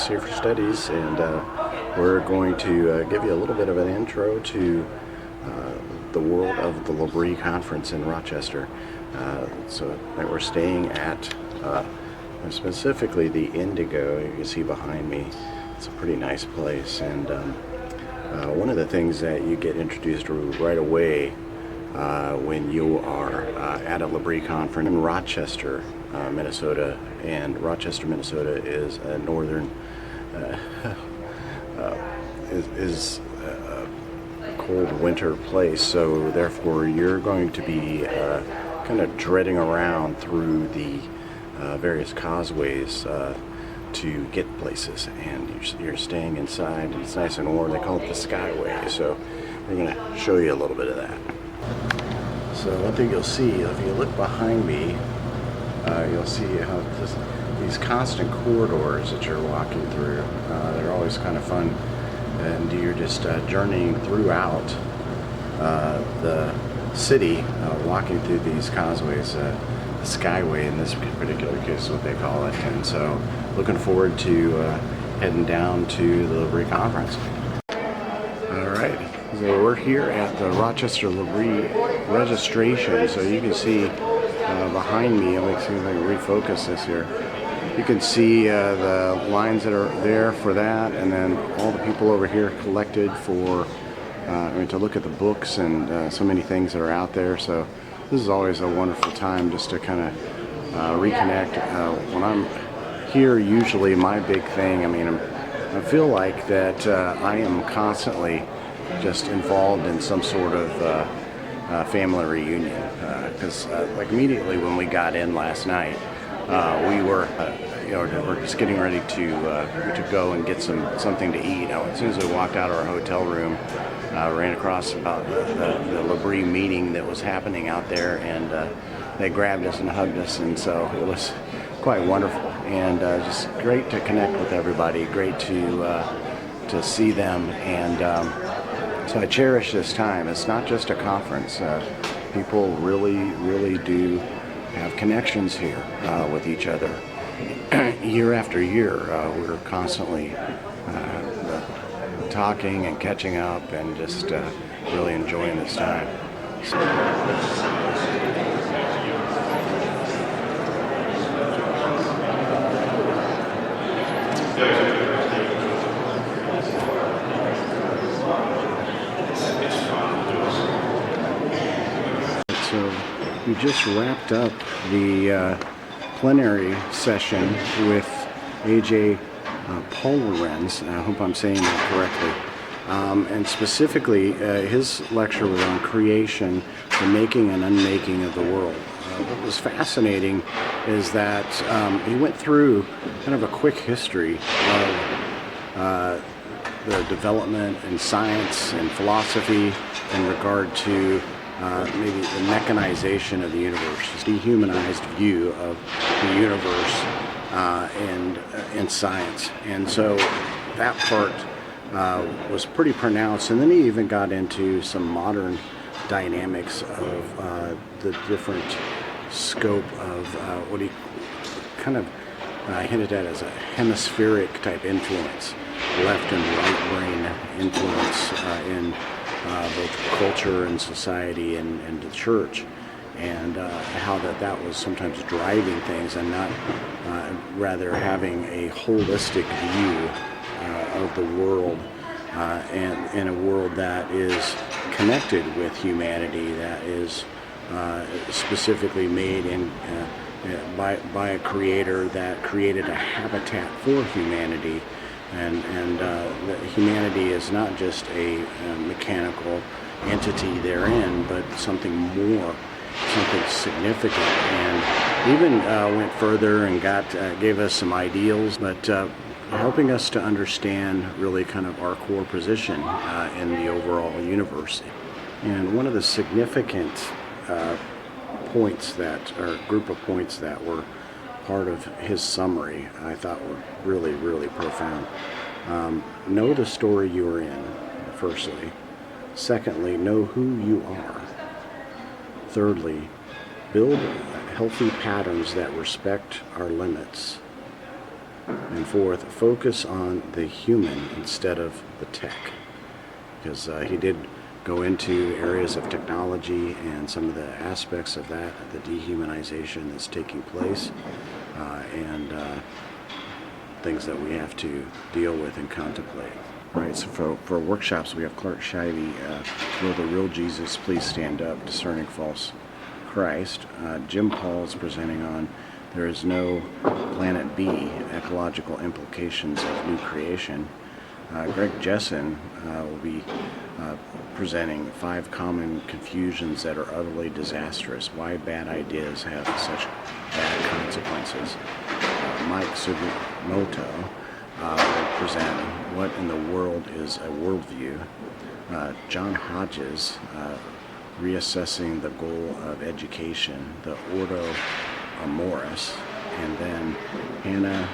Schaeffer Studies, and we're going to give you a little bit of an intro to the world of the Labri conference in Rochester. So we're staying at specifically the Indigo. You can see behind me. It's a pretty nice place, and one of the things that you get introduced to right away when you are at a Labri conference in Rochester, Minnesota, and Rochester, Minnesota is a northern is a cold winter place, so therefore you're going to be kind of dreading around through the various causeways to get places, and you're staying inside, and it's nice and warm. They call it the Skyway, so we're going to show you a little bit of that. So one thing you'll see, if you look behind me, you'll see how these constant corridors that you're walking through, they're always kind of fun, and you're just journeying throughout the city, walking through these causeways, the Skyway in this particular case is what they call it, and so looking forward to heading down to the Labri conference. Alright, so we're here at the Rochester Labri registration, so you can see behind me, let me see if I can refocus this here. You can see the lines that are there for that, and then all the people over here collected for to look at the books and so many things that are out there. So this is always a wonderful time just to kind of reconnect. When I'm here, usually my big thing, I feel like that I am constantly just involved in some sort of family reunion, because like immediately when we got in last night, we were we're just getting ready to go and get something to eat. Now, as soon as we walked out of our hotel room, ran across about the Labri meeting that was happening out there, and they grabbed us and hugged us, and so it was quite wonderful, and just great to connect with everybody, great to see them, and so I cherish this time. It's not just a conference. People really do have connections here with each other. Year after year, we're constantly talking and catching up and just really enjoying this time. So we just wrapped up the plenary session with A.J. Polerens. I hope I'm saying that correctly. And specifically, his lecture was on creation, the making and unmaking of the world. What was fascinating is that he went through kind of a quick history of the development in science and philosophy in regard to maybe the mechanization of the universe, this dehumanized view of the universe in science. And so that part was pretty pronounced, and then he even got into some modern dynamics of the different scope of what he kind of hinted at as a hemispheric type influence, left and right brain influence in both culture and society and the church, and how that was sometimes driving things and not rather having a holistic view of the world, and in a world that is connected with humanity, that is specifically made by a creator that created a habitat for humanity, and that humanity is not just a mechanical entity therein, but something more, something significant, and even went further and gave us some ideals, but helping us to understand really kind of our core position in the overall universe. And one of the significant points or group of points that were part of his summary, I thought were really profound. Know the story you are in, firstly. Secondly, know who you are. Thirdly, build healthy patterns that respect our limits. And fourth, focus on the human instead of the tech, because he did go into areas of technology and some of the aspects of that, the dehumanization that's taking place, and things that we have to deal with and contemplate. Right, so for workshops, we have Clark Shivey, Will the Real Jesus Please Stand Up, Discerning False Christ. Jim Paul's presenting on There Is No Planet B, Ecological Implications of New Creation. Greg Jessen will be presenting 5 common confusions that are utterly disastrous, why bad ideas have such bad consequences. Mike Sugimoto will present What in the World is a Worldview. John Hodges, Reassessing the Goal of Education, the Ordo Amoris, and then Hannah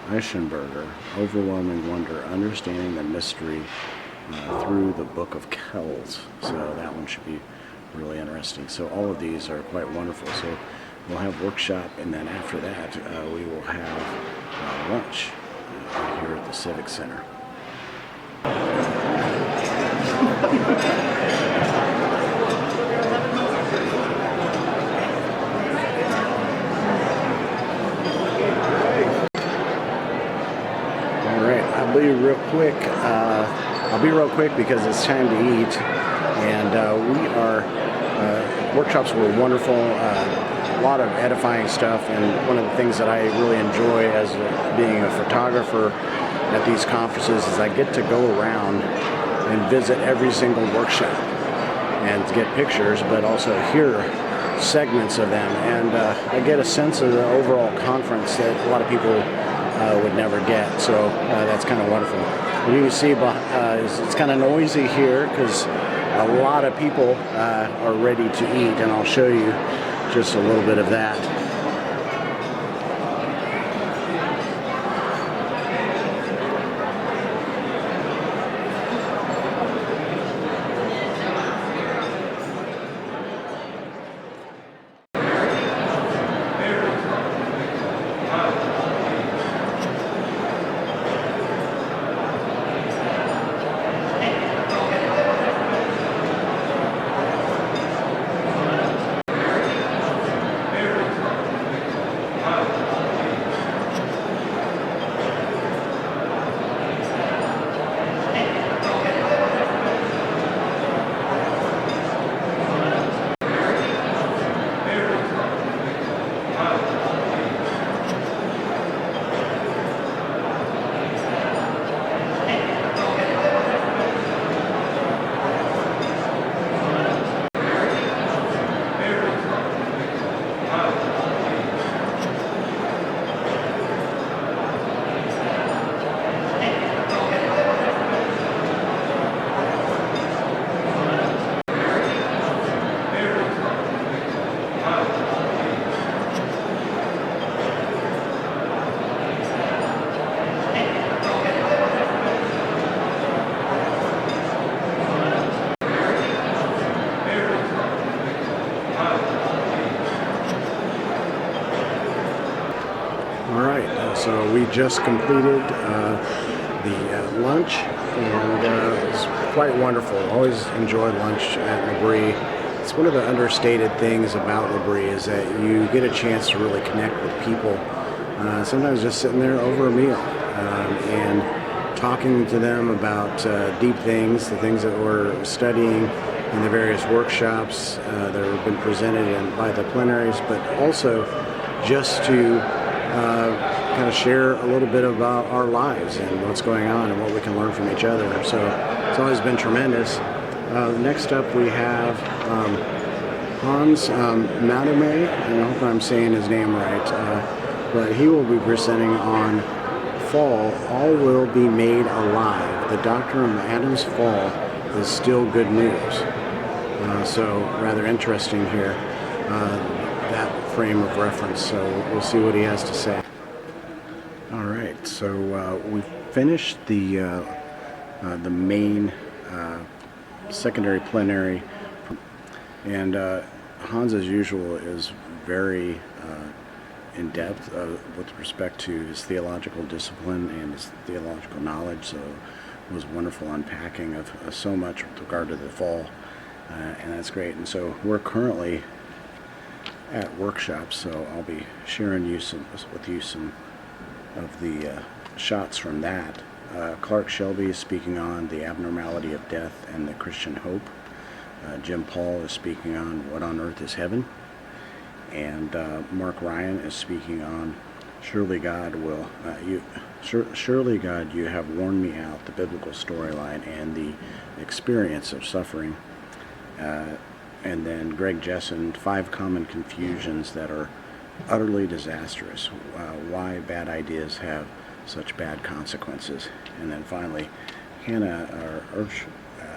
Eichenberger, Overwhelming Wonder, Understanding the Mystery through the Book of Kells. So that one should be really interesting. So all of these are quite wonderful. So we'll have workshop, and then after that we will have lunch here at the Civic Center. I'll be real quick because it's time to eat, and workshops were wonderful, a lot of edifying stuff, and one of the things that I really enjoy as being a photographer at these conferences is I get to go around and visit every single workshop and get pictures, but also hear segments of them, and I get a sense of the overall conference that a lot of people would never get, so that's kind of wonderful. But you can see it's kind of noisy here because a lot of people are ready to eat, and I'll show you just a little bit of that. So we just completed the lunch, and it was quite wonderful. Always enjoyed lunch at Labri. It's one of the understated things about Labri is that you get a chance to really connect with people. Sometimes just sitting there over a meal and talking to them about deep things, the things that we're studying in the various workshops that have been presented by the plenaries, but also just to kind of share a little bit about our lives and what's going on and what we can learn from each other. So it's always been tremendous. Next up we have Hans Madame, and I hope I'm saying his name right, but he will be presenting on Fall, All Will Be Made Alive. The doctrine of Adam's fall is still good news. So rather interesting here, that frame of reference. So we'll see what he has to say. All right, so we finished the main secondary plenary, and Hans, as usual, is very in depth with respect to his theological discipline and his theological knowledge. So it was wonderful unpacking of so much with regard to the fall, and that's great. And so we're currently at workshops, so I'll be sharing with you some of the shots from that. Clark Shelby is speaking on the abnormality of death and the Christian hope. Jim Paul is speaking on what on earth is heaven. And Mark Ryan is speaking on surely God, you have worn me out, the biblical storyline and the experience of suffering. And then Greg Jessen, 5 common confusions that are utterly disastrous, why bad ideas have such bad consequences. And then finally, Hannah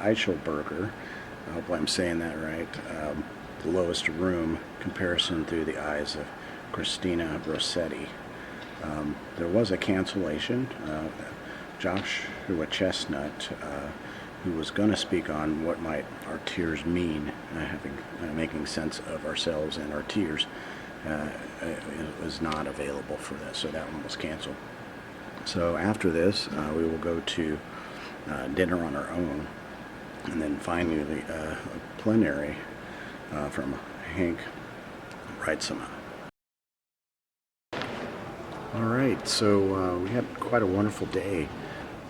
Eichelberger, I hope I'm saying that right, The Lowest Room, comparison through the eyes of Christina Rossetti. There was a cancellation. Joshua Chestnut, who was going to speak on what might our tears mean, making sense of ourselves and our tears, was not available for this, so that one was canceled. So after this, we will go to dinner on our own, and then finally a plenary from Hank Wrightsema. All right, so we had quite a wonderful day.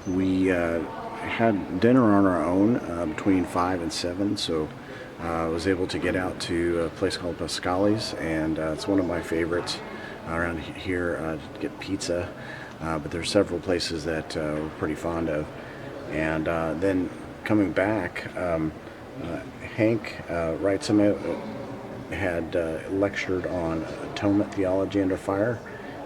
We had dinner on our own between 5 and 7, so I was able to get out to a place called Pascali's, and it's one of my favorites around here to get pizza, but there's several places that we're pretty fond of. And then coming back, Hank Wrightsema had lectured on atonement theology under fire,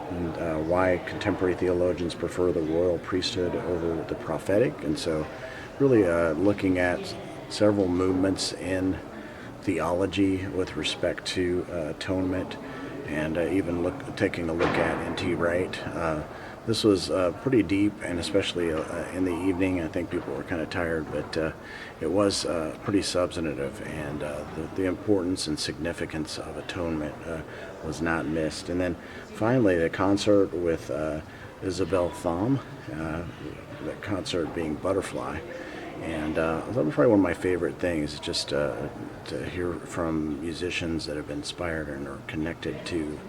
and why contemporary theologians prefer the royal priesthood over the prophetic. And so really looking at several movements in theology with respect to atonement, and even taking a look at N.T. Wright. This was pretty deep, and especially in the evening. I think people were kind of tired, but it was pretty substantive, and the importance and significance of atonement was not missed. And then finally, the concert with Isabel Thom, the concert being Butterfly. And that was probably one of my favorite things, just to hear from musicians that have been inspired and are connected to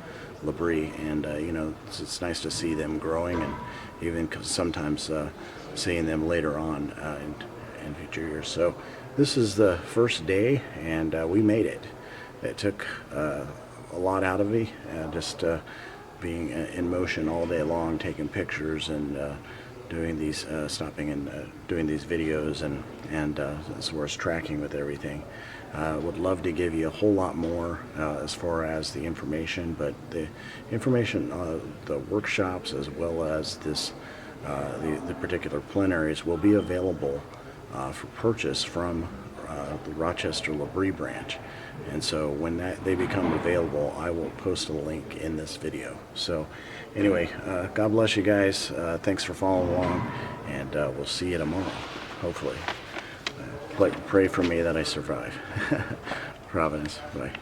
Labri, and it's nice to see them growing, and even sometimes seeing them later on in future years. So this is the first day, and we made it. It took a lot out of me, just being in motion all day long, taking pictures and doing these, stopping and doing these videos, and as well as tracking with everything. Would love to give you a whole lot more as far as the information, but the information, the workshops, as well as this, the particular plenaries will be available for purchase from the Rochester Labri branch. And so when they become available, I will post a link in this video. So anyway, God bless you guys. Thanks for following along, and we'll see you tomorrow, hopefully. Pray for me that I survive. Providence. Bye.